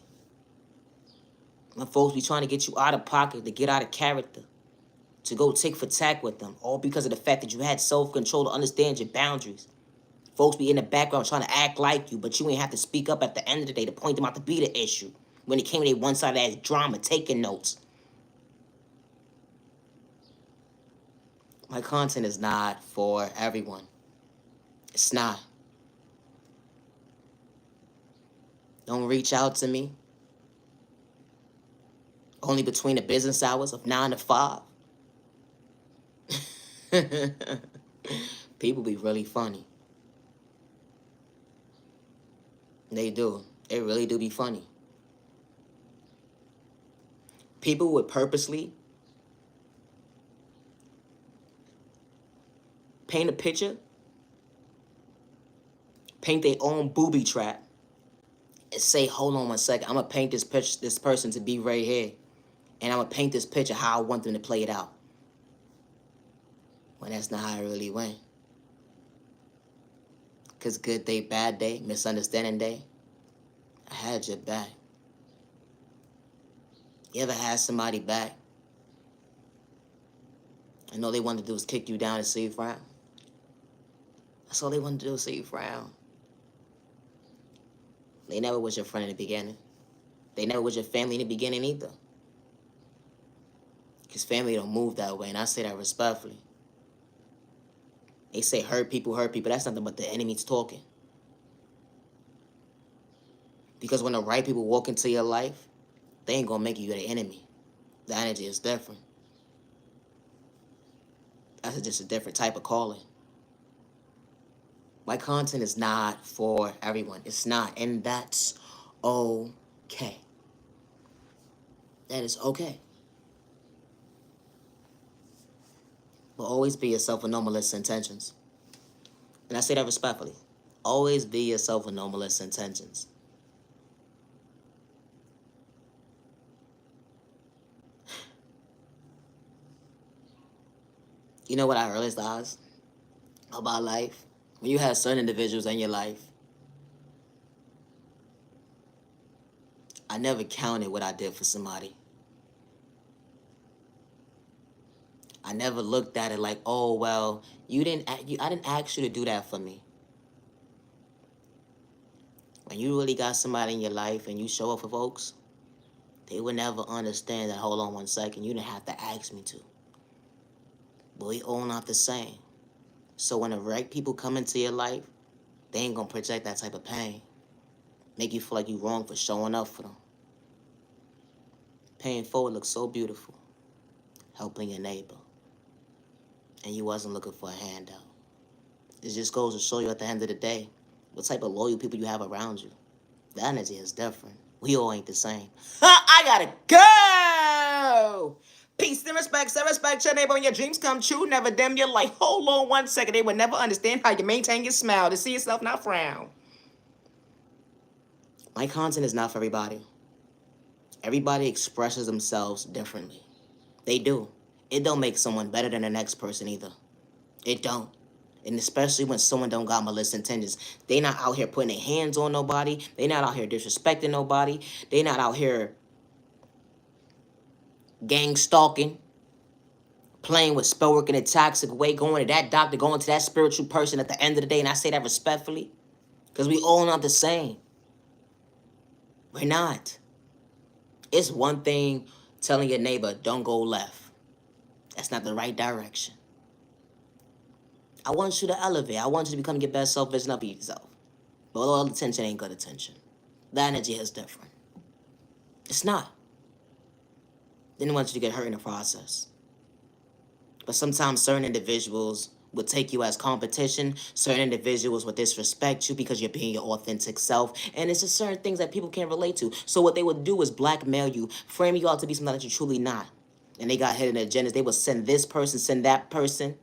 When folks be trying to get you out of pocket, to get out of character, to go tick for tack with them, all because of the fact that you had self-control to understand your boundaries. Folks be in the background trying to act like you, but you ain't have to speak up at the end of the day to point them out to be the issue. When it came to their one-sided ass drama, taking notes. My content is not for everyone. It's not. Don't reach out to me. Only between the business hours of 9 to 5. People be really funny. They do. They really do be funny. People would purposely paint a picture, paint their own booby trap, and say, hold on one second, I'm going to paint this person to be right here. And I'm going to paint this picture how I want them to play it out. When that's not how it really went. Because good day, bad day, misunderstanding day, I had your back. You ever had somebody back and all they wanted to do was kick you down and see you frown? That's all they wanted to do was see you frown. They never was your friend in the beginning. They never was your family in the beginning either. Because family don't move that way, and I say that respectfully. They say hurt people. That's nothing but the enemies talking. Because when the right people walk into your life, they ain't gonna make you the enemy. The energy is different. That's just a different type of calling. My content is not for everyone. It's not. And that's okay. That is okay. But always be yourself with no malicious intentions. And I say that respectfully. Always be yourself with no malicious intentions. You know what I realized about life? When you have certain individuals in your life, I never counted what I did for somebody. I never looked at it like, oh well, I didn't ask you to do that for me. When you really got somebody in your life and you show up for folks, they would never understand that. Hold on one second, you didn't have to ask me to. But we all not the same. So when the right people come into your life, they ain't gonna project that type of pain. Make you feel like you wrong for showing up for them. Paying forward looks so beautiful. Helping your neighbor. And you wasn't looking for a handout. It just goes to show you at the end of the day what type of loyal people you have around you. The energy is different. We all ain't the same. I gotta go! Peace and respect. So respect your neighbor when your dreams come true. Never dim your light. Hold on one second. They would never understand how you maintain your smile to see yourself not frown. My content is not for everybody. Everybody expresses themselves differently. They do. It don't make someone better than the next person either. It don't. And especially when someone don't got malicious intentions. They not out here putting their hands on nobody. They not out here disrespecting nobody. They not out here gang stalking, playing with spell work in a toxic way, going to that doctor, going to that spiritual person at the end of the day. And I say that respectfully. Because we all not the same. We're not. It's one thing telling your neighbor, don't go left. That's not the right direction. I want you to elevate. I want you to become your best self, vision up yourself. But all attention ain't good attention. The energy is different. It's not. They didn't want you to get hurt in the process. But sometimes certain individuals would take you as competition. Certain individuals would disrespect you because you're being your authentic self. And it's just certain things that people can't relate to. So what they would do is blackmail you, frame you out to be something that you're truly not. And they got hidden agendas. They would send this person, send that person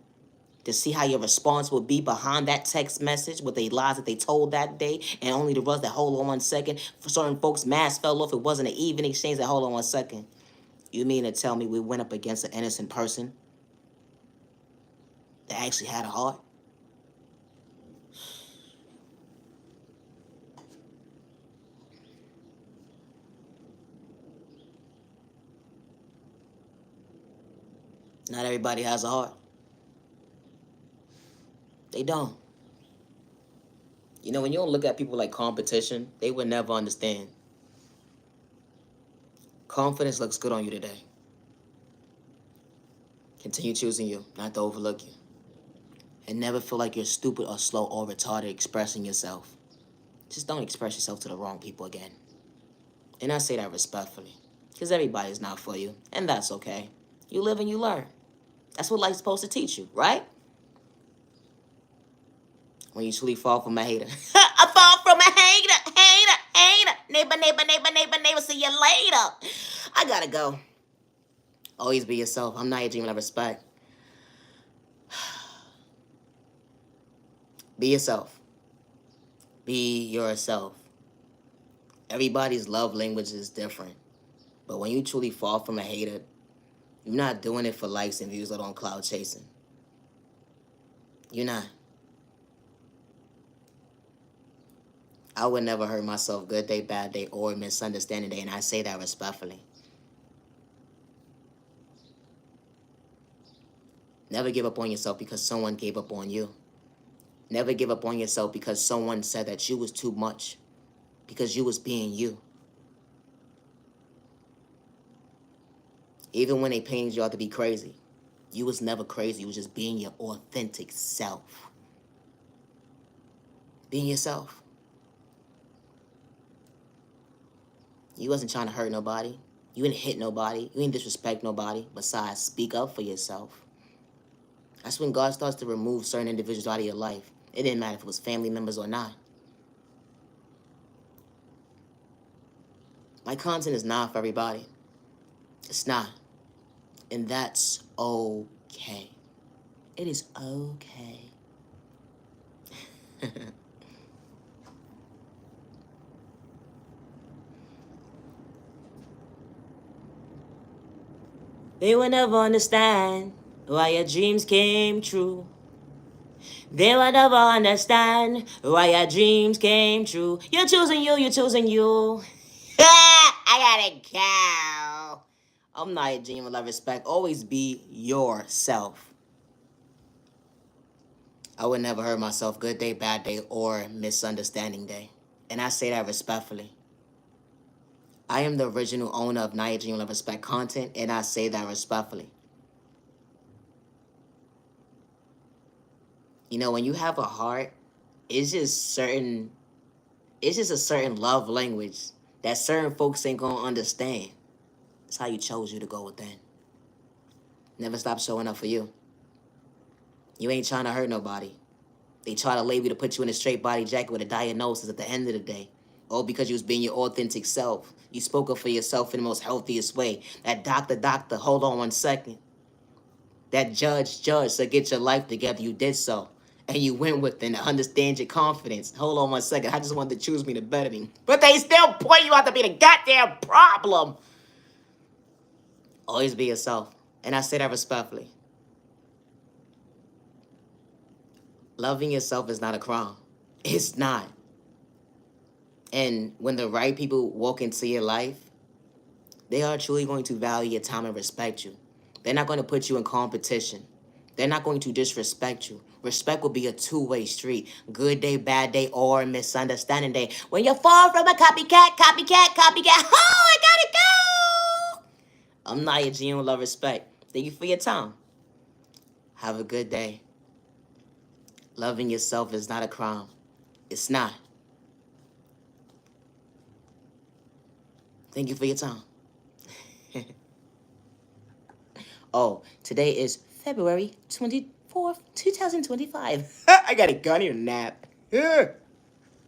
to see how your response would be behind that text message with the lies that they told that day. And only to us that, hold on one second. For certain folks, mask fell off. It wasn't an even exchange. That, hold on one second. You mean to tell me we went up against an innocent person that actually had a heart? Not everybody has a heart. They don't. You know, when you don't look at people like competition, they would never understand. Confidence looks good on you today. Continue choosing you, not to overlook you. And never feel like you're stupid or slow or retarded expressing yourself. Just don't express yourself to the wrong people again. And I say that respectfully. Because everybody's not for you. And that's okay. You live and you learn. That's what life's supposed to teach you, right? When you truly fall from a hater. I fall from a hater. Neighbor, see you later. I gotta go. Always be yourself. I'm not your dream of respect. Be yourself. Be yourself. Everybody's love language is different. But when you truly fall from a hater, you're not doing it for likes and views or on cloud chasing. You're not. I would never hurt myself good day, bad day, or misunderstanding day, and I say that respectfully. Never give up on yourself because someone gave up on you. Never give up on yourself because someone said that you was too much. Because you was being you. Even when they painted you out to be crazy, you was never crazy. You was just being your authentic self. Being yourself. You wasn't trying to hurt nobody. You ain't hit nobody. You ain't disrespect nobody. Besides, speak up for yourself. That's when God starts to remove certain individuals out of your life. It didn't matter if it was family members or not. My content is not for everybody. It's not. And that's okay. It is okay. They will never understand why your dreams came true. They will never understand why your dreams came true. You're choosing you, you're choosing you. I gotta go. I'm not a dream of love respect. Always be yourself. I would never hurt myself good day, bad day, or misunderstanding day. And I say that respectfully. I am the original owner of Naya Dream Love Respect content, and I say that respectfully. You know, when you have a heart, it's just certain it's just a certain love language that certain folks ain't gonna understand. It's how you chose you to go within. Never stop showing up for you. You ain't trying to hurt nobody. They try to label you to put you in a straight body jacket with a diagnosis at the end of the day. All because you was being your authentic self. You spoke up for yourself in the most healthiest way. That doctor, hold on 1 second. That judge, so get your life together. You did so. And you went with it and understand your confidence. Hold on 1 second. I just wanted to choose me to better me. But they still point you out to be the goddamn problem. Always be yourself. And I say that respectfully. Loving yourself is not a crime. It's not. And when the right people walk into your life, they are truly going to value your time and respect you. They're not going to put you in competition. They're not going to disrespect you. Respect will be a two-way street. Good day, bad day, or misunderstanding day. When you fall from a copycat, oh, I gotta go. I'm not your genuine love respect. Thank you for your time. Have a good day. Loving yourself is not a crime. It's not. Thank you for your time. Oh, today is February 24th, 2025. I gotta go. I need a nap.